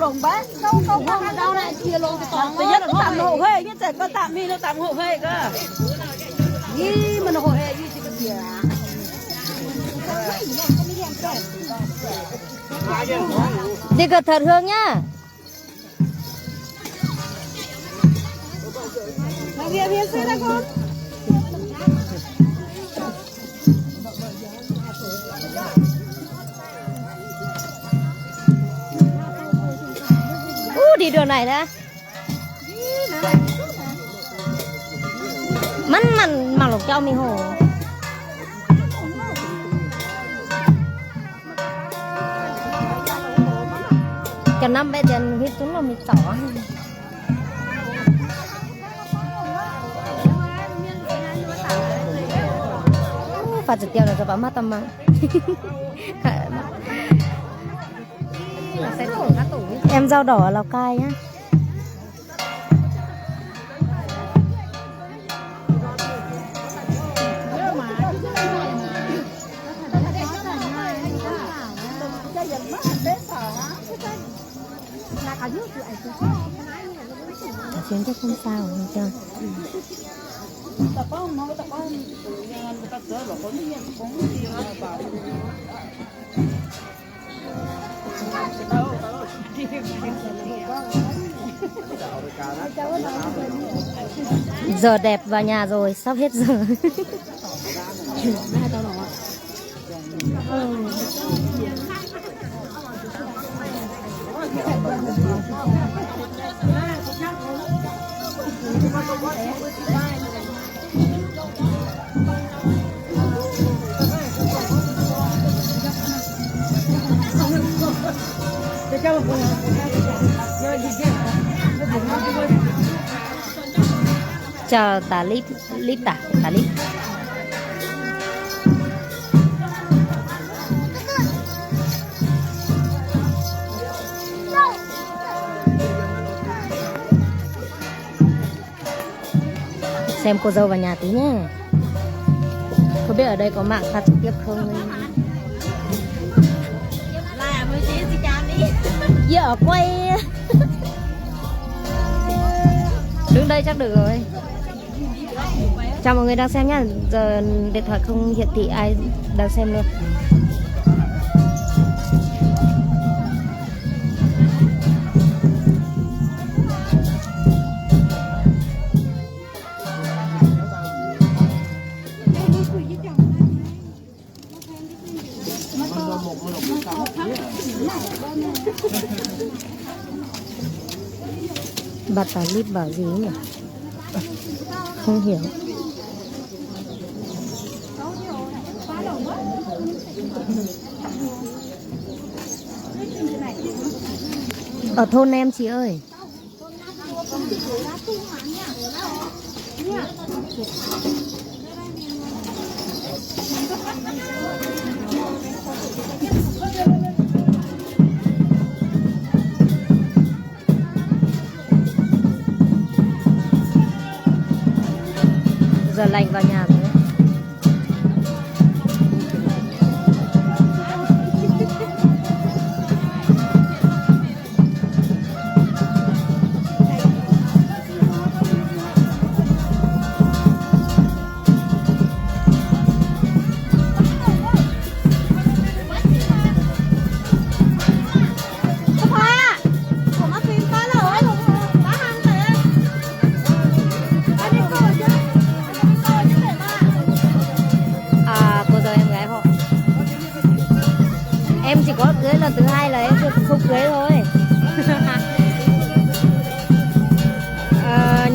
đồng bé câu câu không đâu này chia lô cái tòng nhất là tạm hộ huê nhất sẽ có tạm mi nó tạm hộ huê cơ gì mà nó hộ huê gì thì cái gì đi cẩn thận Hương nhá. Phía xe đây con. Đi đường này đã. Mặn mà lục cho mình hồ. Cho năm bé tiền huyết chúng là mình tỏ. Phải trực tiêu là cho bà mắt tâm mà. Em rau đỏ ở Lào Cai nhá. Chuyến chắc không sao không chưa. Giờ đẹp vào nhà rồi, sắp hết giờ. Chào tả lít tả lít. Xem cô dâu vào nhà tí nhé. Không biết ở đây có mạng phát trực tiếp không? Giờ quay. Đứng đây chắc được rồi. Chào mọi người đang xem nhá. Giờ điện thoại không hiển thị ai đang xem luôn. Bà tả lít bảo gì nhỉ? Không hiểu. Ở thôn em chị ơi. Giờ lành vào nhà rồi. Em chỉ có cưới lần thứ hai là em không cưới thôi.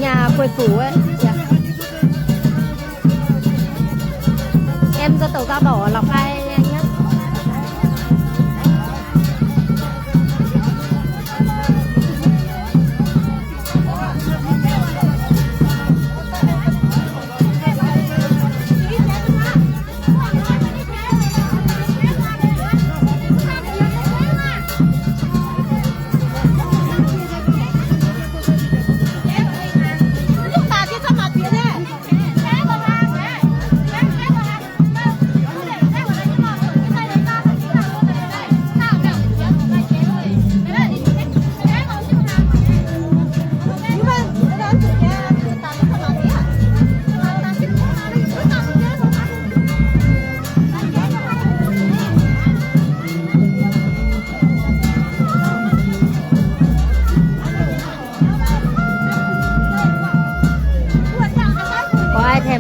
Nhà quê phủ ấy. Em ra tàu Cao Đỏ ở Lào Cai anh nhé.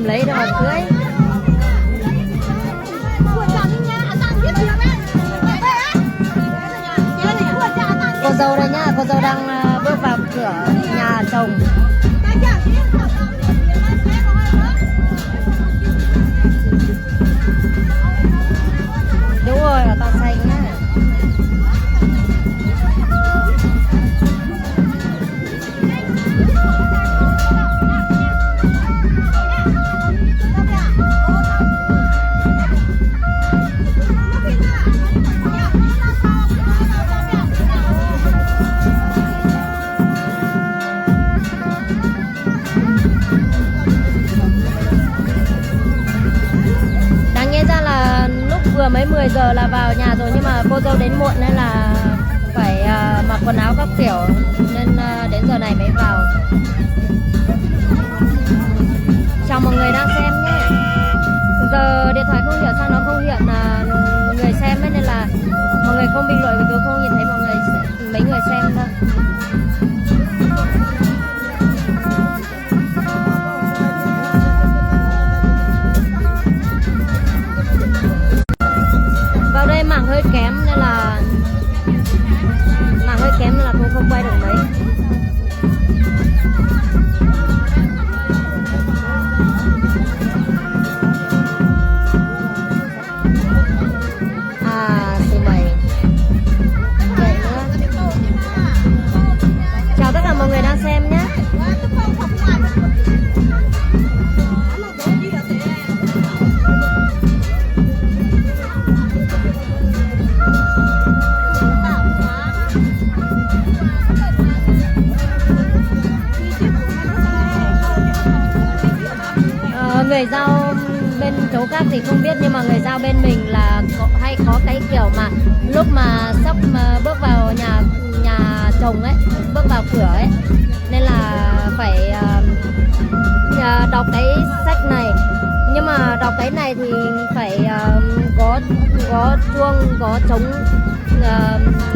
em lấy đâu mà cưới. Cô dâu đây nhá, cô dâu đang bước vào cửa nhà chồng. Đúng rồi, ở tòa xanh nhá. Vừa mấy 10 giờ là vào nhà rồi, nhưng mà cô dâu đến muộn nên là phải mặc quần áo các kiểu, nên đến giờ này mới vào. Chào mọi người đang xem nhé. Giờ điện thoại không hiểu sao nó không hiện người xem ấy, nên là mọi người không bình luận vì tôi không nhìn thấy mọi người mấy người xem đâu. Mạng hơi kém nên là tôi không quay được mấy. Từ 7 vậy nữa. Chào tất cả mọi người đang xem nhé. Người giao bên chỗ khác thì không biết, nhưng mà người giao bên mình là hay có cái kiểu mà lúc mà sắp bước vào nhà chồng ấy, bước vào cửa ấy, nên là phải đọc cái sách này. Nhưng mà đọc cái này thì phải có chuông, có trống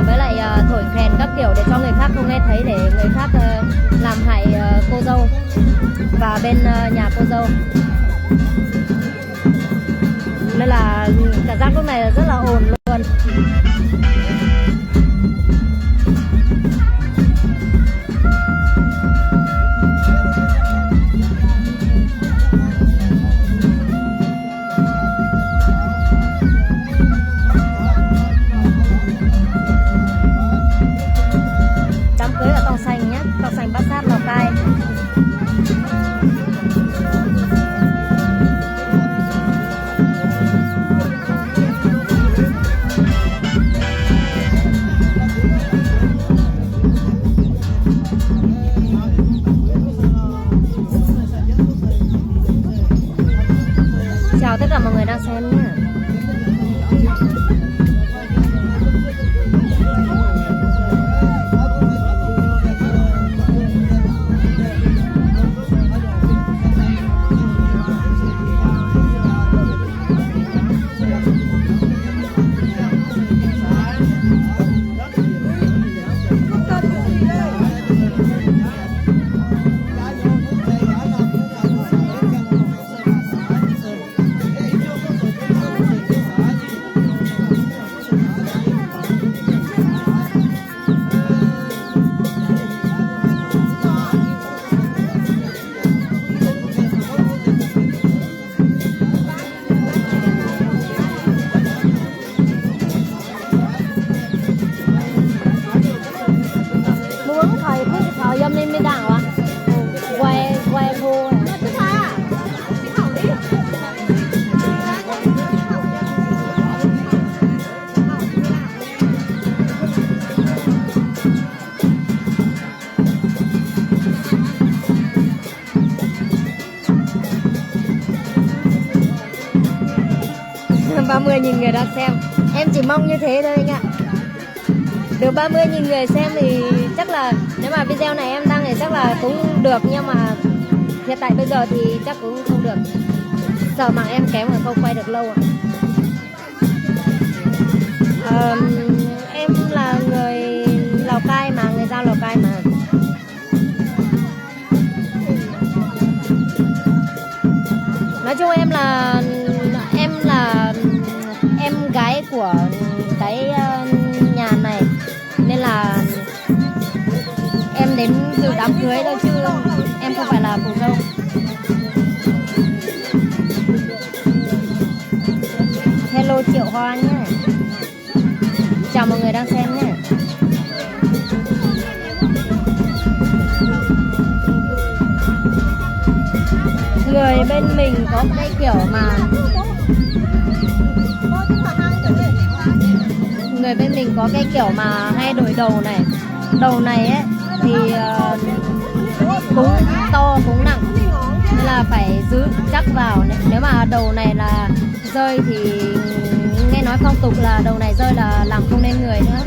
với lại thổi kèn các kiểu để cho người khác không nghe thấy, để người khác làm hại cô dâu và bên nhà cô dâu. Nên là cảm giác lúc này rất là ồn luôn. Đám cưới ở Tàu Xanh nhé, Tàu Xanh Bát Sát, Lào Cai. Chào tất cả mọi người đang xem nhé. Và 30.000 người đang xem. Em chỉ mong như thế thôi anh ạ. Được 30.000 người xem thì chắc là nếu mà video này em đăng thì chắc là cũng được, nhưng mà hiện tại bây giờ thì chắc cũng không được. Sợ mạng em kém mà không quay được lâu ạ. Em là người Lào Cai mà, người Dao Lào Cai mà. của cái nhà này, nên là em đến dự đám cưới thôi chứ em không phải là phù dâu. Hello Triệu Hoa nhé. Chào mọi người đang xem nhé. Người bên mình có cái kiểu mà người bên mình có cái kiểu mà hay đổi đầu này. Đầu này ấy thì cúng to cúng nặng nên là phải giữ chắc vào. Nếu mà đầu này là rơi thì nghe nói phong tục là đầu này rơi là làm không nên người nữa.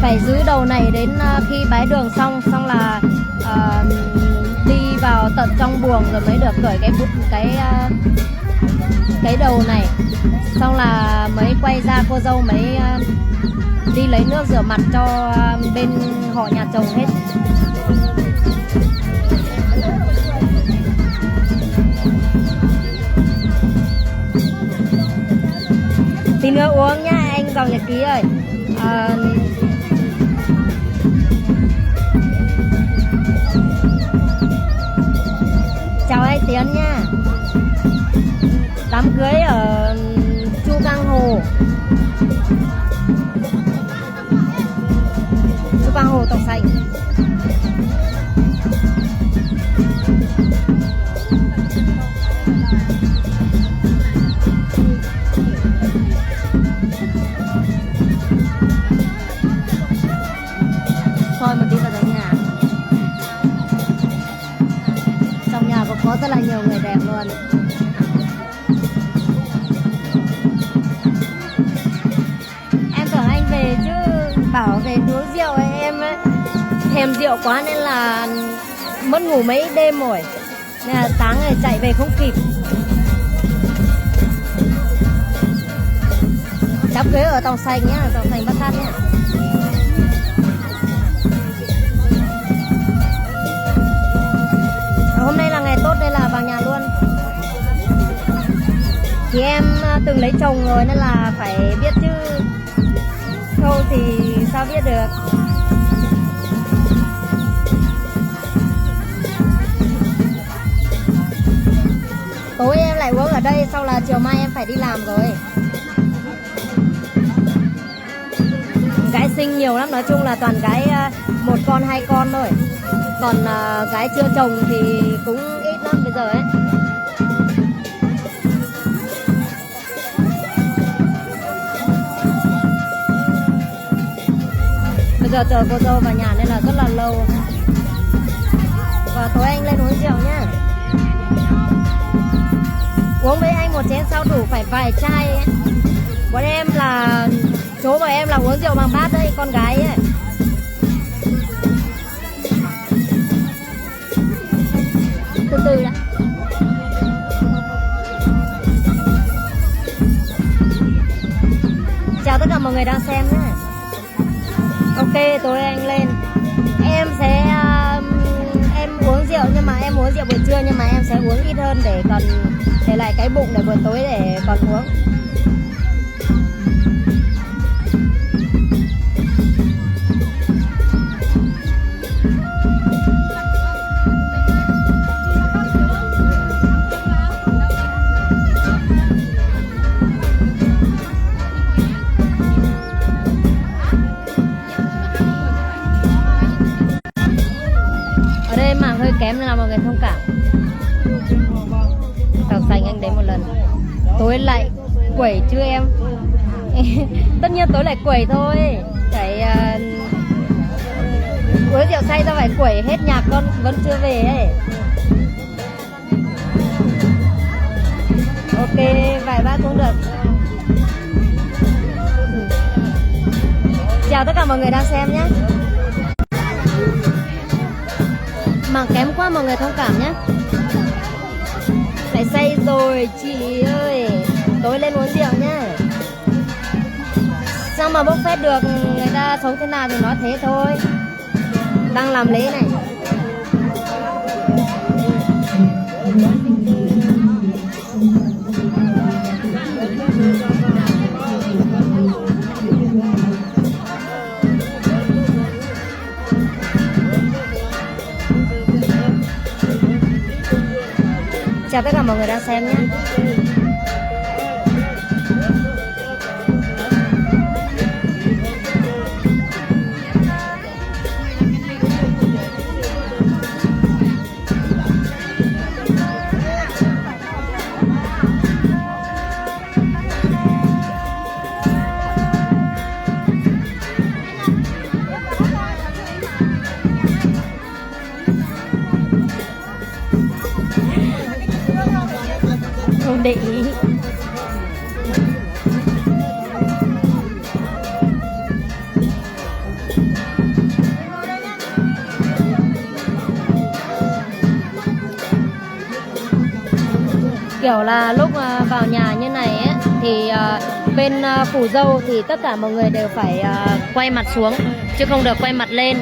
Phải giữ đầu này đến khi bái đường xong là đi vào tận trong buồng rồi mới được cởi cái đầu này, xong là mới quay ra cô dâu mới đi lấy nước rửa mặt cho bên họ nhà chồng hết. Tí nữa uống nha anh dòng nhật ký ơi. Chào anh Tiến nha. Đám cưới ở Chu Cang Hồ. Chu Cang Hồ Tộc Sành. Thôi một tí vào trong nhà. Trong nhà có rất là nhiều người đẹp luôn. Em tưởng anh về chứ bảo về uống rượu ấy, em ấy, thèm rượu quá nên là mất ngủ mấy đêm rồi. Nên là sáng rồi chạy về không kịp. Đám cưới ở Tàu Sành nhá, Tàu Sành Bát Sát nhá. Hôm nay là ngày tốt nên là vào nhà luôn. Thì em từng lấy chồng rồi nên là phải biết chứ không thì sao biết được. Tối em lại uống ở đây, sau là chiều mai em phải đi làm rồi. Gái sinh nhiều lắm, nói chung là toàn gái 1 con 2 con thôi. Còn gái chưa chồng thì cũng ít lắm bây giờ ấy. Bây giờ chờ cô dâu vào nhà nên là rất là lâu. Và tối anh lên uống rượu nhá. Uống với anh một chén sau đủ phải vài chai ấy. Bọn em là chỗ của em là uống rượu bằng bát đấy, con gái ấy. Từ từ đã. Chào tất cả mọi người đang xem nhé. Ok, tối anh lên. Em sẽ em uống rượu nhưng mà em uống rượu buổi trưa, nhưng mà em sẽ uống ít hơn để còn để lại cái bụng để buổi tối để còn uống. Hơi kém nên là mọi người thông cảm. Tàu Sành anh đến một lần. Tối lại quẩy chứ em. Tất nhiên tối lại quẩy thôi. Phải uống rượu say ra phải quẩy hết nhạc con vẫn chưa về ấy. Ok, vài bát cũng được. Chào tất cả mọi người đang xem nhé. Mà kém quá mọi người thông cảm nhé. Phải say rồi chị ơi. Tối lên uống rượu nhá. Sao mà bốc phét được, người ta sống thế nào thì nói thế thôi. Đang làm lễ này. chào tất cả mọi người đang xem nhé. Không để ý. Kiểu là lúc vào nhà như này ấy, thì bên phủ dâu thì tất cả mọi người đều phải quay mặt xuống chứ không được quay mặt lên.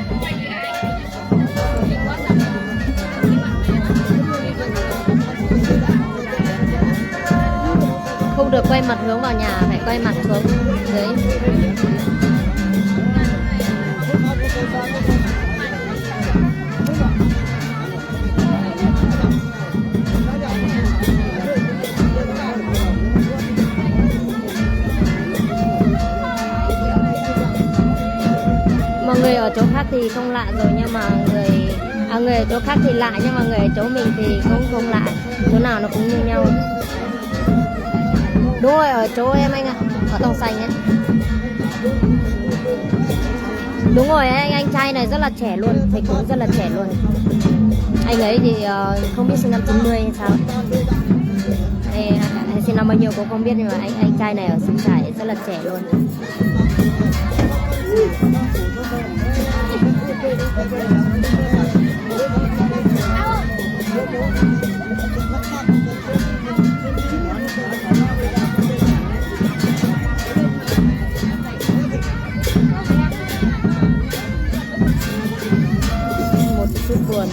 Không được quay mặt hướng vào nhà, phải quay mặt xuống dưới. Mọi người ở chỗ khác thì không lạ rồi, nhưng mà người ở chỗ khác thì lạ, nhưng mà người ở chỗ mình thì cũng không lạ, chỗ nào nó cũng như nhau. Đúng rồi, ở chỗ em anh ạ, ở Tòng Sành ấy. Đúng rồi, anh trai này rất là trẻ luôn, thầy cũng rất là trẻ luôn. Anh ấy thì không biết sinh năm 90 hay sao. Hay sinh năm bao nhiêu cũng không biết, nhưng mà anh trai này ở Sông Trải rất là trẻ luôn. Một chút buồn.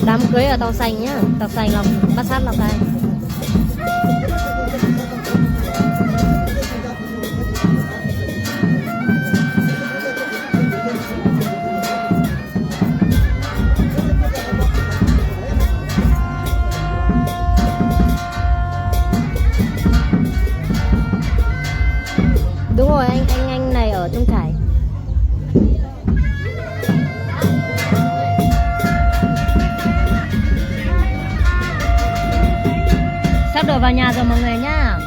Đám cưới ở Tàu Sành nhá, Tàu Sành là Bát Sát Lào Cai. Đúng rồi, anh này ở Trung Trải. Sắp được vào nhà rồi mọi người nhá.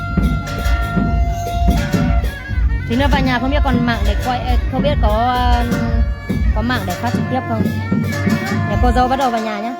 Tí nữa vào nhà không biết còn mạng để quay, không biết có mạng để phát trực tiếp không. Để cô dâu bắt đầu vào nhà nhá.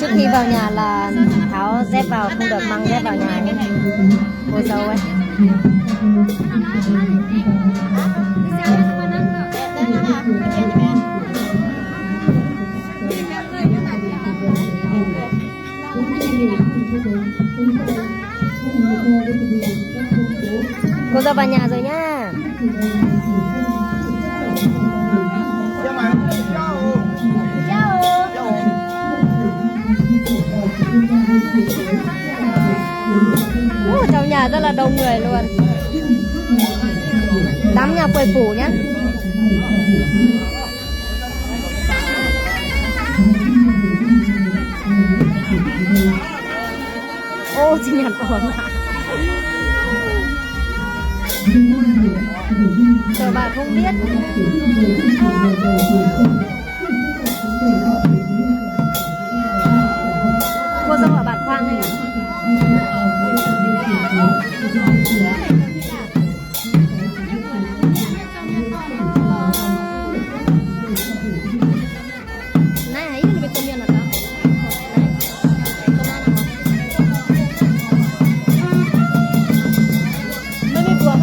Trước khi vào nhà là tháo dép vào, không được mang dép vào nhà nhé, cô dâu ấy. Cô dâu vào nhà rồi nhá. Trong nhà rất là đông người luôn. Đám nhà quầy phủ nhá. Ô, sinh nhật ổn ạ. Chờ bà không biết. Cô dâu ở Bản Khoang này. Này, ini lebih komian atau? Lebih buang.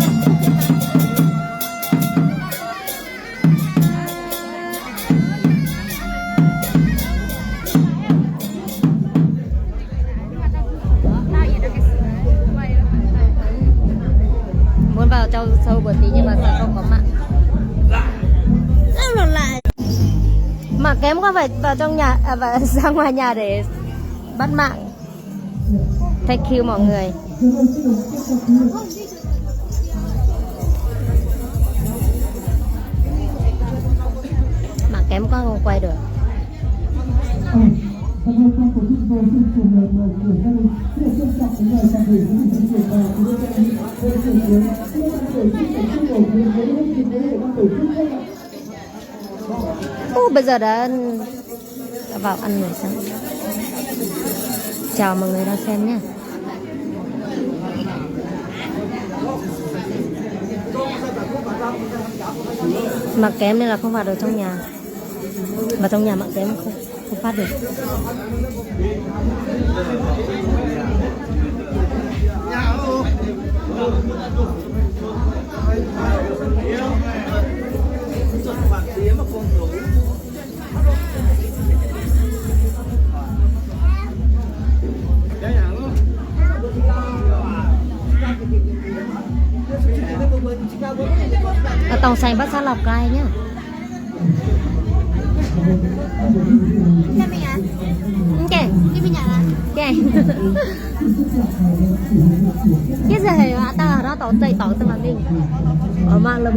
Muốn vào trong sâu một tí nhưng mà sẽ không có mạng. Mà kém có phải vào trong nhà và ra ngoài nhà để bắt mạng. Thank you mọi người. Mà kém có không quay được. Bây giờ đã vào ăn rồi sao? Chào mọi người đang xem nhé. Mặc kém nên là không vào được trong nhà. Và trong nhà mặc kém không phát được. Ở tàu xanh bắt xa Lào Cai nhá. Ok. Ok. Cái gì mà ta nó tàu tây tàu tao mình ở mạng là